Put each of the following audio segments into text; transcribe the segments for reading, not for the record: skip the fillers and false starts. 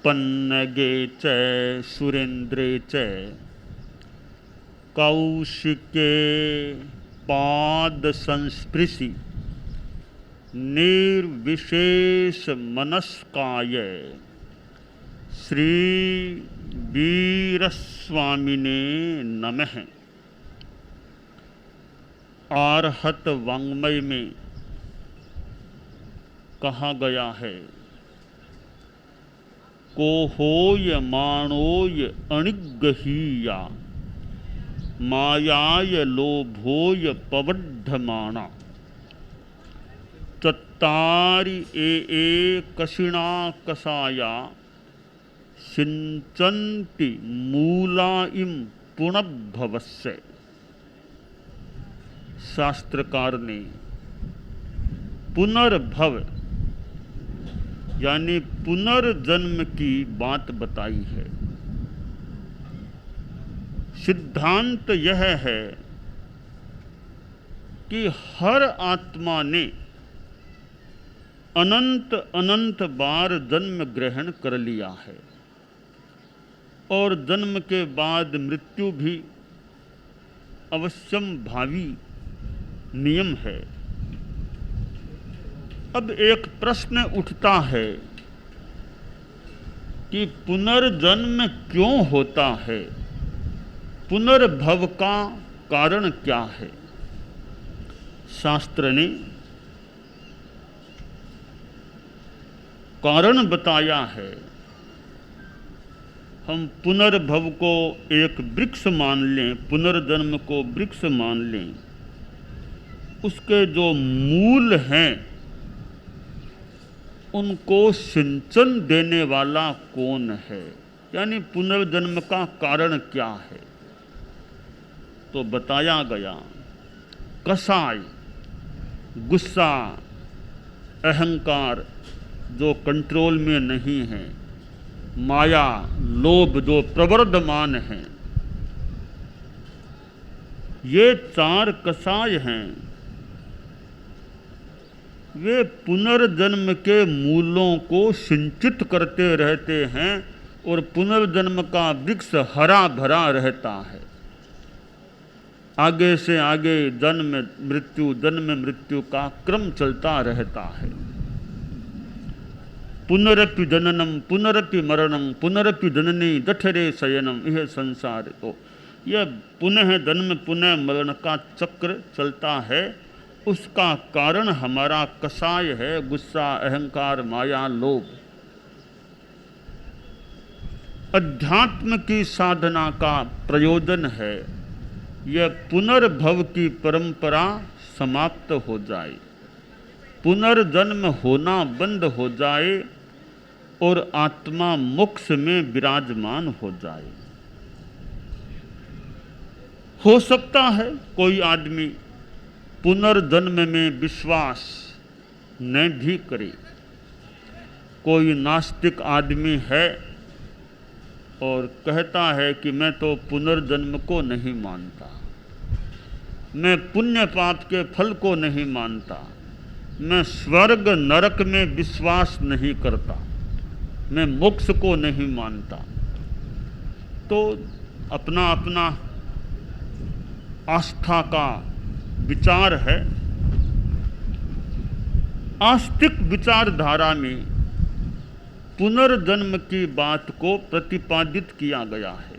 पन्नगे च सुरेन्द्रे च कौशिके पाद संस्पृशि निर्विशेष मनस्काय श्री वीरस्वामिने नमः। आर्हत वाङ्मय में कहा गया है, को होय माणोय अणिगहीया मायाय लोभोय पवड्ढमाणा चत्तारि कशिणा कसाया सिंचन्ति मूला इम पुनर्भवस्य। शास्त्रकार ने पुनर्भव यानी पुनर्जन्म की बात बताई है। सिद्धांत यह है कि हर आत्मा ने अनंत अनंत बार जन्म ग्रहण कर लिया है और जन्म के बाद मृत्यु भी अवश्यम भावी नियम है। अब एक प्रश्न उठता है कि पुनर्जन्म क्यों होता है, पुनर्भव का कारण क्या है। शास्त्र ने कारण बताया है। हम पुनर्भव को एक वृक्ष मान लें, पुनर्जन्म को वृक्ष मान लें, उसके जो मूल हैं उनको सिंचन देने वाला कौन है, यानी पुनर्जन्म का कारण क्या है। तो बताया गया, कसाय गुस्सा अहंकार जो कंट्रोल में नहीं है, माया लोभ जो प्रवर्धमान है, ये चार कसाय हैं। वे पुनर्जन्म के मूलों को सिंचित करते रहते हैं और पुनर्जन्म का वृक्ष हरा भरा रहता है। आगे से आगे जन्म मृत्यु का क्रम चलता रहता है। पुनरपि जननम पुनरपि मरणम पुनरपि जननी जठरे शयनम, यह संसार। तो यह पुनः जन्म पुनः मरण का चक्र चलता है। उसका कारण हमारा कसाय है, गुस्सा अहंकार माया लोभ। अध्यात्म की साधना का प्रयोजन है यह पुनर्भव की परंपरा समाप्त हो जाए, पुनर्जन्म होना बंद हो जाए और आत्मा मोक्ष में विराजमान हो जाए। हो सकता है कोई आदमी पुनर्जन्म में विश्वास न भी करे। कोई नास्तिक आदमी है और कहता है कि मैं तो पुनर्जन्म को नहीं मानता, मैं पुण्य पाप के फल को नहीं मानता, मैं स्वर्ग नरक में विश्वास नहीं करता, मैं मोक्ष को नहीं मानता। तो अपना अपना आस्था का विचार है। आस्तिक विचारधारा में पुनर्जन्म की बात को प्रतिपादित किया गया है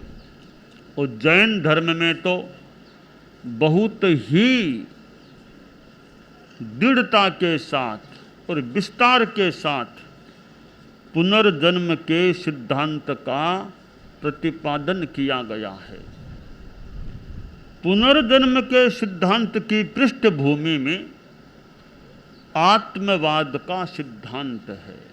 और जैन धर्म में तो बहुत ही दृढ़ता के साथ और विस्तार के साथ पुनर्जन्म के सिद्धांत का प्रतिपादन किया गया है। पुनर्जन्म के सिद्धांत की पृष्ठभूमि में आत्मवाद का सिद्धांत है।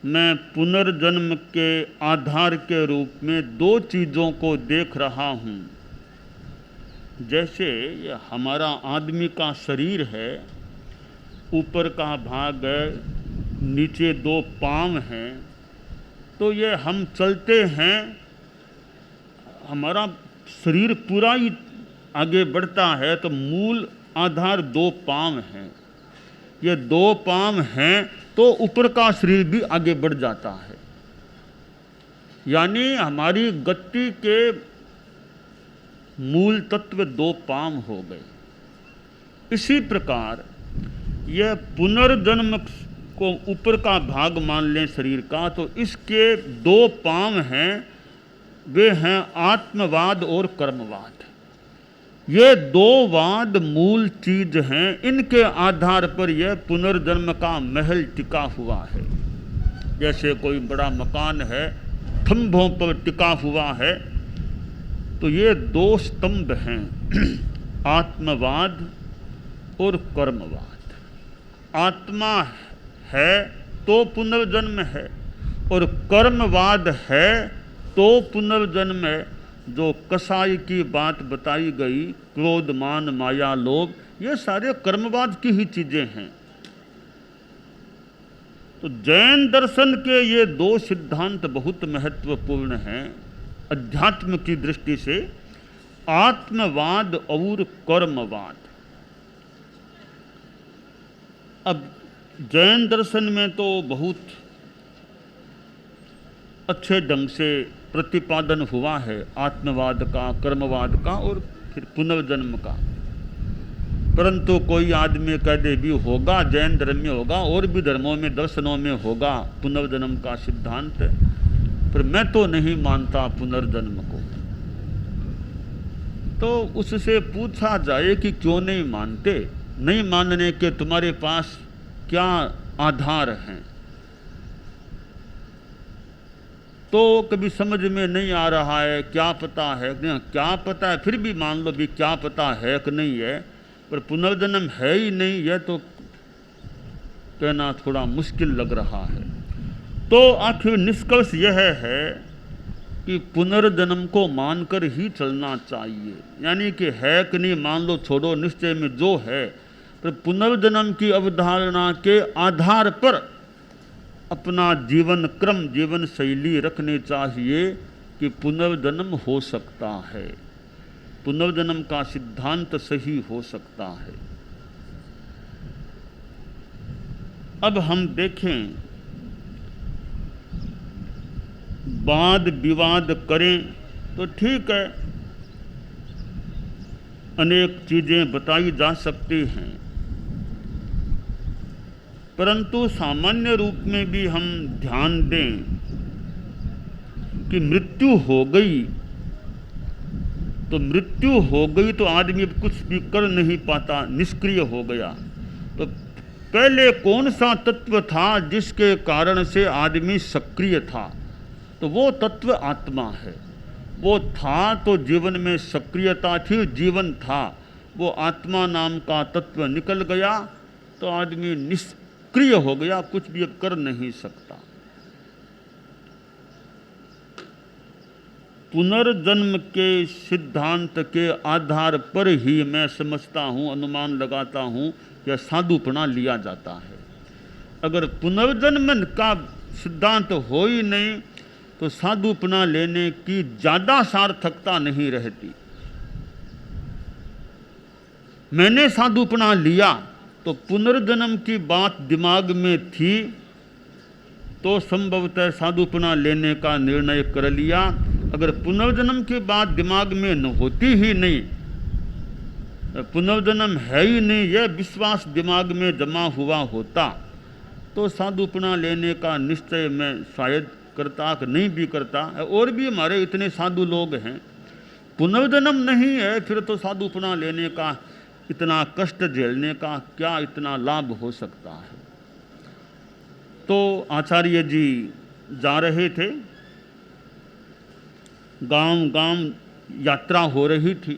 मैं पुनर्जन्म के आधार के रूप में दो चीज़ों को देख रहा हूँ। जैसे ये हमारा आदमी का शरीर है, ऊपर का भाग है, नीचे दो पाँव हैं, तो ये हम चलते हैं, हमारा शरीर पूरा ही आगे बढ़ता है, तो मूल आधार दो पाँव हैं। ये दो पाँव हैं तो ऊपर का शरीर भी आगे बढ़ जाता है। यानी हमारी गति के मूल तत्व दो पांव हो गए। इसी प्रकार यह पुनर्जन्म को ऊपर का भाग मान लें शरीर का, तो इसके दो पांव हैं, वे हैं आत्मवाद और कर्मवाद। ये दो वाद मूल चीज हैं, इनके आधार पर यह पुनर्जन्म का महल टिका हुआ है। जैसे कोई बड़ा मकान है, खंभों पर टिका हुआ है, तो ये दो स्तंभ हैं, आत्मवाद और कर्मवाद। आत्मा है तो पुनर्जन्म है, और कर्मवाद है तो पुनर्जन्म है। जो कसाई की बात बताई गई, क्रोध मान माया लोभ, ये सारे कर्मवाद की ही चीजें हैं। तो जैन दर्शन के ये दो सिद्धांत बहुत महत्वपूर्ण हैं अध्यात्म की दृष्टि से, आत्मवाद और कर्मवाद। अब जैन दर्शन में तो बहुत अच्छे ढंग से प्रतिपादन हुआ है आत्मवाद का, कर्मवाद का और फिर पुनर्जन्म का। परंतु कोई आदमी कह दे भी होगा, जैन धर्म में होगा और भी धर्मों में, दर्शनों में होगा पुनर्जन्म का सिद्धांत, पर मैं तो नहीं मानता पुनर्जन्म को। तो उससे पूछा जाए कि क्यों नहीं मानते? नहीं मानने के तुम्हारे पास क्या आधार हैं? तो कभी समझ में नहीं आ रहा है, क्या पता है, क्या पता है, फिर भी मान लो भी क्या पता है कि नहीं है, पर पुनर्जन्म है ही नहीं, यह तो कहना थोड़ा मुश्किल लग रहा है। तो आखिर निष्कर्ष यह है कि पुनर्जन्म को मानकर ही चलना चाहिए। यानी कि है कि नहीं मान लो, छोड़ो, निश्चय में जो है, पर पुनर्जन्म की अवधारणा के आधार पर अपना जीवन क्रम, जीवन शैली रखनी चाहिए कि पुनर्जन्म हो सकता है, पुनर्जन्म का सिद्धांत सही हो सकता है। अब हम देखें, वाद विवाद करें तो ठीक है, अनेक चीजें बताई जा सकती हैं, परंतु सामान्य रूप में भी हम ध्यान दें कि मृत्यु हो गई तो मृत्यु हो गई तो आदमी अब कुछ भी कर नहीं पाता, निष्क्रिय हो गया। तो पहले कौन सा तत्व था जिसके कारण से आदमी सक्रिय था? तो वो तत्व आत्मा है। वो था तो जीवन में सक्रियता थी, जीवन था। वो आत्मा नाम का तत्व निकल गया तो आदमी निष्क्रिय हो गया, कुछ भी अब कर नहीं सकता। पुनर्जन्म के सिद्धांत के आधार पर ही मैं समझता हूँ, अनुमान लगाता हूँ कि साधुपना लिया जाता है। अगर पुनर्जन्म का सिद्धांत हो ही नहीं तो साधुपना लेने की ज़्यादा सार्थकता नहीं रहती। मैंने साधुपना लिया तो पुनर्जन्म की बात दिमाग में थी तो संभवतः साधुपना लेने का निर्णय कर लिया। अगर पुनर्जन्म की बात दिमाग में न होती ही नहीं, पुनर्जन्म है ही नहीं, यह विश्वास दिमाग में जमा हुआ होता तो साधुपना लेने का निश्चय मैं शायद करता कि नहीं भी करता। और भी हमारे इतने साधु लोग हैं, पुनर्जन्म नहीं है फिर तो साधुपना लेने का, इतना कष्ट झेलने का क्या इतना लाभ हो सकता है। तो आचार्य जी जा रहे थे, गांव गांव यात्रा हो रही थी,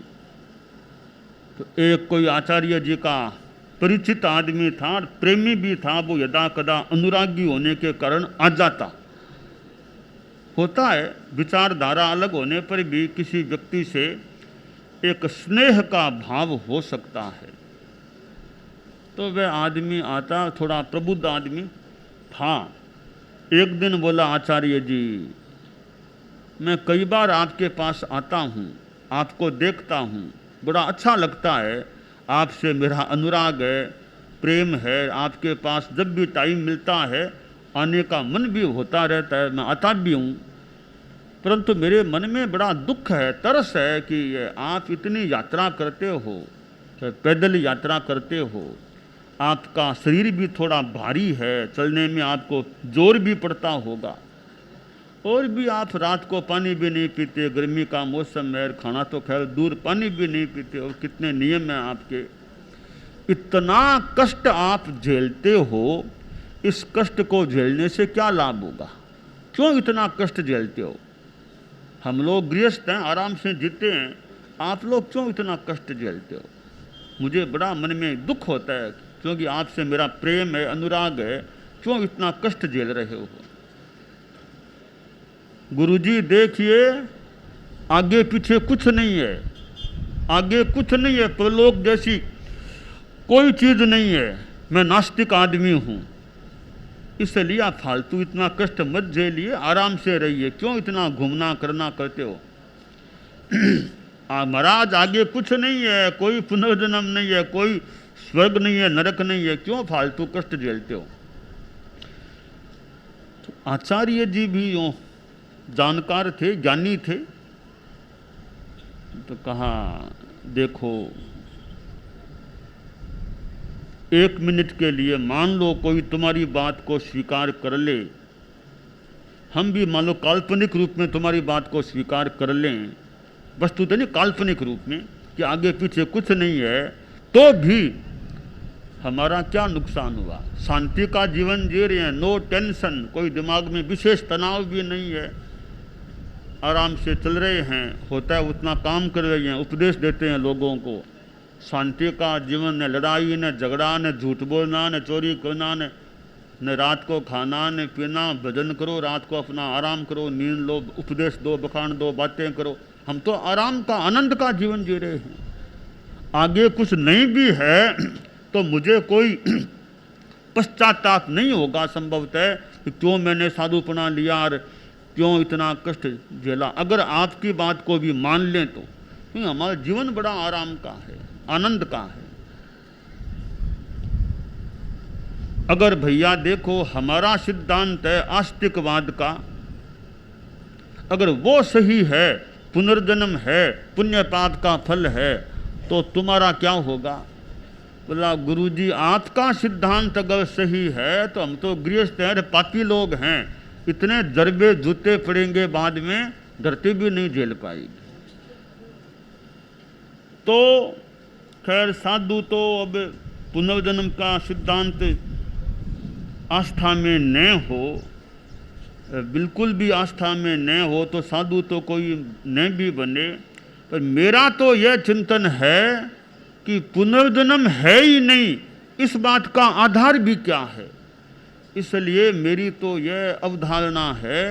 तो एक कोई आचार्य जी का परिचित आदमी था, प्रेमी भी था। वो यदा कदा अनुरागी होने के कारण आ जाता। होता है, विचारधारा अलग होने पर भी किसी व्यक्ति से एक स्नेह का भाव हो सकता है। तो वह आदमी आता, थोड़ा प्रबुद्ध आदमी था। एक दिन बोला, आचार्य जी मैं कई बार आपके पास आता हूँ, आपको देखता हूँ, बड़ा अच्छा लगता है, आपसे मेरा अनुराग है, प्रेम है, आपके पास जब भी टाइम मिलता है आने का मन भी होता रहता है, मैं आता भी हूँ, परंतु मेरे मन में बड़ा दुख है, तरस है कि आप इतनी यात्रा करते हो, पैदल यात्रा करते हो, आपका शरीर भी थोड़ा भारी है, चलने में आपको जोर भी पड़ता होगा, और भी आप रात को पानी भी नहीं पीते, गर्मी का मौसम है, खाना तो खैर दूर, पानी भी नहीं पीते, और कितने नियम हैं आपके। इतना कष्ट आप झेलते हो, इस कष्ट को झेलने से क्या लाभ होगा? क्यों इतना कष्ट झेलते हो? हम लोग गृहस्थ हैं, आराम से जीते हैं, आप लोग क्यों इतना कष्ट झेलते हो? मुझे बड़ा मन में दुख होता है, क्योंकि आपसे मेरा प्रेम है, अनुराग है, क्यों इतना कष्ट झेल रहे हो? गुरुजी देखिए, आगे पीछे कुछ नहीं है, आगे कुछ नहीं है, परलोक जैसी कोई चीज़ नहीं है, मैं नास्तिक आदमी हूँ, इसलिए आप फालतू इतना कष्ट मत झेलिए, आराम से रहिए, क्यों इतना घूमना करना करते हो? महाराज आगे कुछ नहीं है, कोई पुनर्जन्म नहीं है, कोई स्वर्ग नहीं है, नरक नहीं है, क्यों फालतू कष्ट झेलते हो? तो आचार्य जी भी यूँ जानकार थे, ज्ञानी थे, तो कहा देखो, 1 मिनट के लिए मान लो कोई तुम्हारी बात को स्वीकार कर ले, हम भी मान लो काल्पनिक रूप में तुम्हारी बात को स्वीकार कर लें, वस्तुतः नहीं काल्पनिक रूप में कि आगे पीछे कुछ नहीं है, तो भी हमारा क्या नुकसान हुआ? शांति का जीवन जी रहे हैं, नो टेंशन, कोई दिमाग में विशेष तनाव भी नहीं है, आराम से चल रहे हैं, होता है उतना काम कर रहे हैं, उपदेश देते हैं लोगों को, शांति का जीवन, न लड़ाई, न झगड़ा, न झूठ बोलना, न चोरी करना, न रात को खाना न पीना, भजन करो, रात को अपना आराम करो, नींद लो, उपदेश दो, बखान दो, बातें करो। हम तो आराम का, आनंद का जीवन जी रहे हैं। आगे कुछ नहीं भी है तो मुझे कोई पश्चाताप नहीं होगा संभवतः कि क्यों मैंने साधुपना लिया और क्यों इतना कष्ट झेला। अगर आपकी बात को भी मान लें तो क्योंकि हमारा जीवन बड़ा आराम का है, आनंद का है। अगर भैया देखो हमारा सिद्धांत है आस्तिकवाद का, अगर वो सही है, पुनर्जन्म है, पुण्य पाप का फल है, तो तुम्हारा क्या होगा? बोला गुरुजी आपका सिद्धांत अगर सही है तो हम तो गृहस्थ हैं, पापी लोग हैं, इतने जरबे जूते पड़ेंगे बाद में, धरती भी नहीं झेल पाएगी। तो खैर साधु तो अब पुनर्जन्म का सिद्धांत आस्था में न हो, बिल्कुल भी आस्था में न हो तो साधु तो कोई न भी बने। पर मेरा तो यह चिंतन है कि पुनर्जन्म है ही नहीं, इस बात का आधार भी क्या है। इसलिए मेरी तो यह अवधारणा है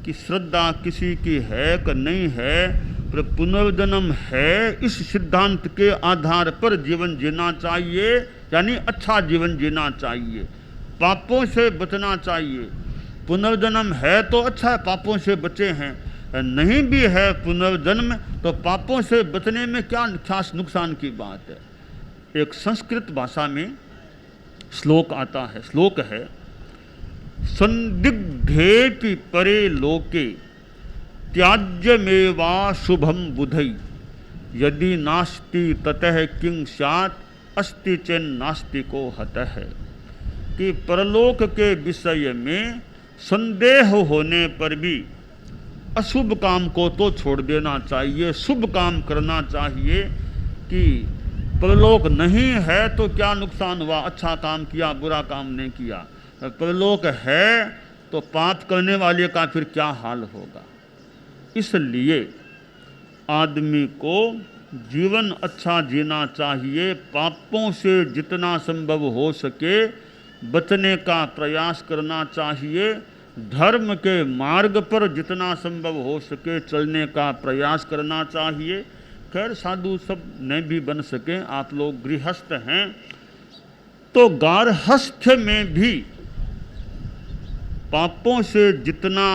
कि श्रद्धा किसी की है कि नहीं है, पर पुनर्जन्म है, इस सिद्धांत के आधार पर जीवन जीना चाहिए, यानी अच्छा जीवन जीना चाहिए, पापों से बचना चाहिए। पुनर्जन्म है तो अच्छा है, पापों से बचे हैं, नहीं भी है पुनर्जन्म तो पापों से बचने में क्या खास नुकसान की बात है। एक संस्कृत भाषा में श्लोक आता है, श्लोक है, संदिग्धेपि परे लोके त्याज्यमेवा शुभम बुधै यदि नास्ति ततः किं स्यात् अस्ति चेन्नास्तिको हतः। कि परलोक के विषय में संदेह होने पर भी अशुभ काम को तो छोड़ देना चाहिए, शुभ काम करना चाहिए। कि परलोक नहीं है तो क्या नुकसान हुआ, अच्छा काम किया, बुरा काम नहीं किया। परलोक है तो पाप करने वाले का फिर क्या हाल होगा। इसलिए आदमी को जीवन अच्छा जीना चाहिए, पापों से जितना संभव हो सके बचने का प्रयास करना चाहिए, धर्म के मार्ग पर जितना संभव हो सके चलने का प्रयास करना चाहिए। खैर साधु सब नहीं भी बन सके, आप लोग गृहस्थ हैं तो गार्हस्थ्य में भी पापों से जितना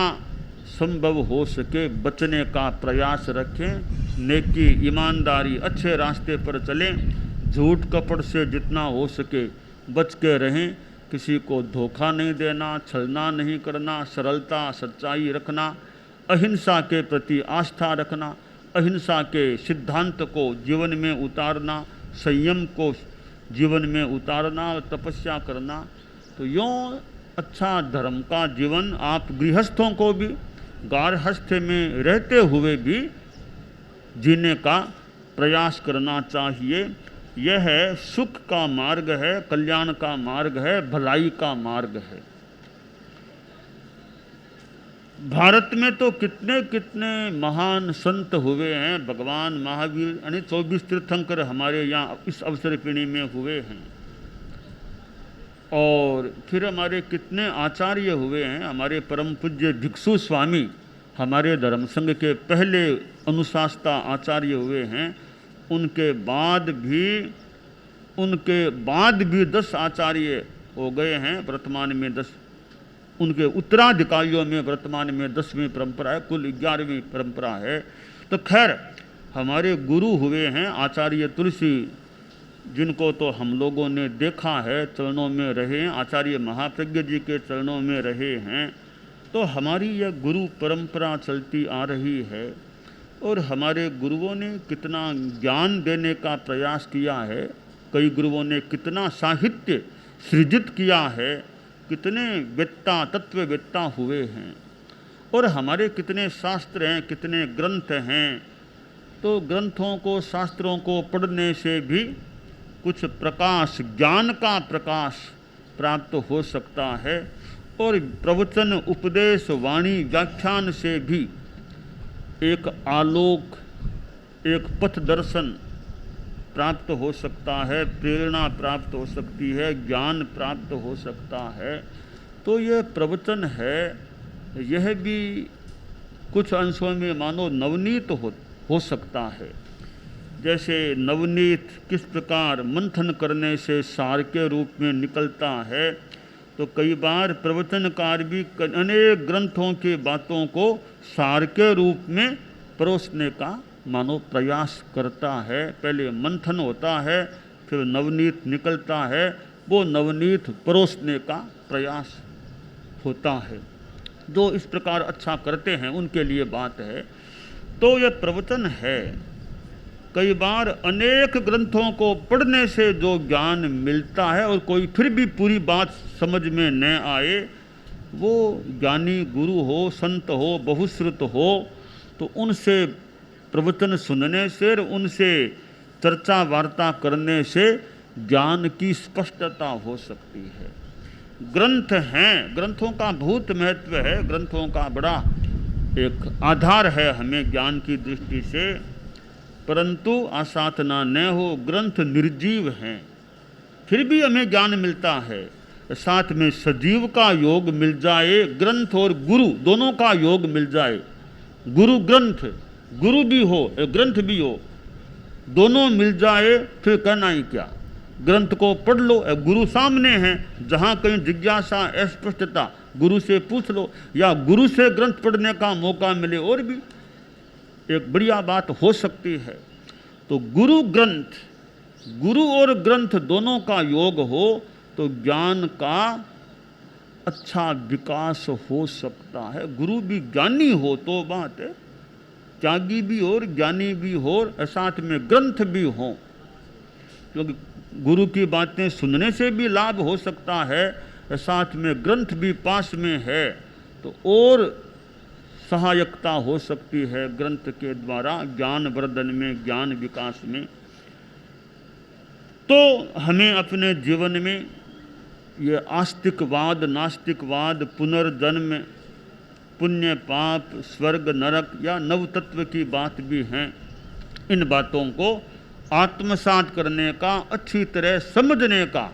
संभव हो सके बचने का प्रयास रखें, नेकी ईमानदारी अच्छे रास्ते पर चलें। झूठ कपट से जितना हो सके बच के रहें, किसी को धोखा नहीं देना, छलना नहीं करना, सरलता सच्चाई रखना, अहिंसा के प्रति आस्था रखना, अहिंसा के सिद्धांत को जीवन में उतारना, संयम को जीवन में उतारना और तपस्या करना। तो यूँ अच्छा धर्म का जीवन आप गृहस्थों को भी गारहस्थ्य में रहते हुए भी जीने का प्रयास करना चाहिए। यह सुख का मार्ग है, कल्याण का मार्ग है, भलाई का मार्ग है। भारत में तो कितने कितने महान संत हुए हैं, भगवान महावीर यानी 24 तीर्थंकर हमारे यहाँ इस अवसर पीढ़ी में हुए हैं, और फिर हमारे कितने आचार्य हुए हैं। हमारे परम पूज्य भिक्षु स्वामी हमारे धर्म संघ के पहले अनुशास्ता आचार्य हुए हैं। उनके बाद भी 10 आचार्य हो गए हैं। वर्तमान में 10, उनके उत्तराधिकारियों में वर्तमान में 10वीं परंपरा है, कुल 11वीं परंपरा है। तो खैर हमारे गुरु हुए हैं आचार्य तुलसी, जिनको तो हम लोगों ने देखा है, चरणों में रहे हैं, आचार्य महाप्रज्ञ जी के चरणों में रहे हैं। तो हमारी यह गुरु परंपरा चलती आ रही है, और हमारे गुरुओं ने कितना ज्ञान देने का प्रयास किया है। कई गुरुओं ने कितना साहित्य सृजित किया है, कितने वेत्ता तत्ववेत्ता हुए हैं, और हमारे कितने शास्त्र हैं, कितने ग्रंथ हैं। तो ग्रंथों को, शास्त्रों को पढ़ने से भी कुछ प्रकाश, ज्ञान का प्रकाश प्राप्त हो सकता है, और प्रवचन, उपदेश, वाणी, व्याख्यान से भी एक आलोक, एक पथ दर्शन प्राप्त हो सकता है, प्रेरणा प्राप्त हो सकती है, ज्ञान प्राप्त हो सकता है। तो यह प्रवचन है, यह भी कुछ अंशों में मानो नवनीत हो सकता है। जैसे नवनीत किस प्रकार मंथन करने से सार के रूप में निकलता है, तो कई बार प्रवचनकार भी अनेक ग्रंथों की बातों को सार के रूप में परोसने का मानो प्रयास करता है। पहले मंथन होता है, फिर नवनीत निकलता है, वो नवनीत परोसने का प्रयास होता है। जो इस प्रकार अच्छा करते हैं उनके लिए बात है। तो यह प्रवचन है। कई बार अनेक ग्रंथों को पढ़ने से जो ज्ञान मिलता है, और कोई फिर भी पूरी बात समझ में न आए, वो ज्ञानी गुरु हो, संत हो, बहुश्रुत हो, तो उनसे प्रवचन सुनने से, उनसे चर्चा वार्ता करने से ज्ञान की स्पष्टता हो सकती है। ग्रंथ हैं, ग्रंथों का बहुत महत्व है, ग्रंथों का बड़ा एक आधार है हमें ज्ञान की दृष्टि से। परंतु आसाधना न हो, ग्रंथ निर्जीव हैं, फिर भी हमें ज्ञान मिलता है। साथ में सजीव का योग मिल जाए, ग्रंथ और गुरु दोनों का योग मिल जाए, गुरु ग्रंथ, गुरु भी हो ग्रंथ भी हो, दोनों मिल जाए, फिर कहना ही क्या। ग्रंथ को पढ़ लो, गुरु सामने हैं, जहाँ कहीं जिज्ञासा, अस्पष्टता, गुरु से पूछ लो, या गुरु से ग्रंथ पढ़ने का मौका मिले, और भी एक बढ़िया बात हो सकती है। तो गुरु ग्रंथ, गुरु और ग्रंथ दोनों का योग हो तो ज्ञान का अच्छा विकास हो सकता है। गुरु भी ज्ञानी हो तो बात है, त्यागी भी हो, ज्ञानी भी हो, साथ में ग्रंथ भी हो, क्योंकि गुरु की बातें सुनने से भी लाभ हो सकता है, साथ में ग्रंथ भी पास में है तो और सहायकता हो सकती है ग्रंथ के द्वारा ज्ञान वर्धन में, ज्ञान विकास में। तो हमें अपने जीवन में ये आस्तिकवाद, नास्तिकवाद, पुनर्जन्म, पुण्य पाप, स्वर्ग नरक या नवतत्व की बात भी हैं, इन बातों को आत्मसात करने का, अच्छी तरह समझने का,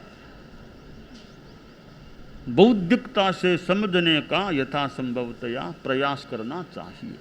बौद्धिकता से समझने का यथासंभवतया प्रयास करना चाहिए।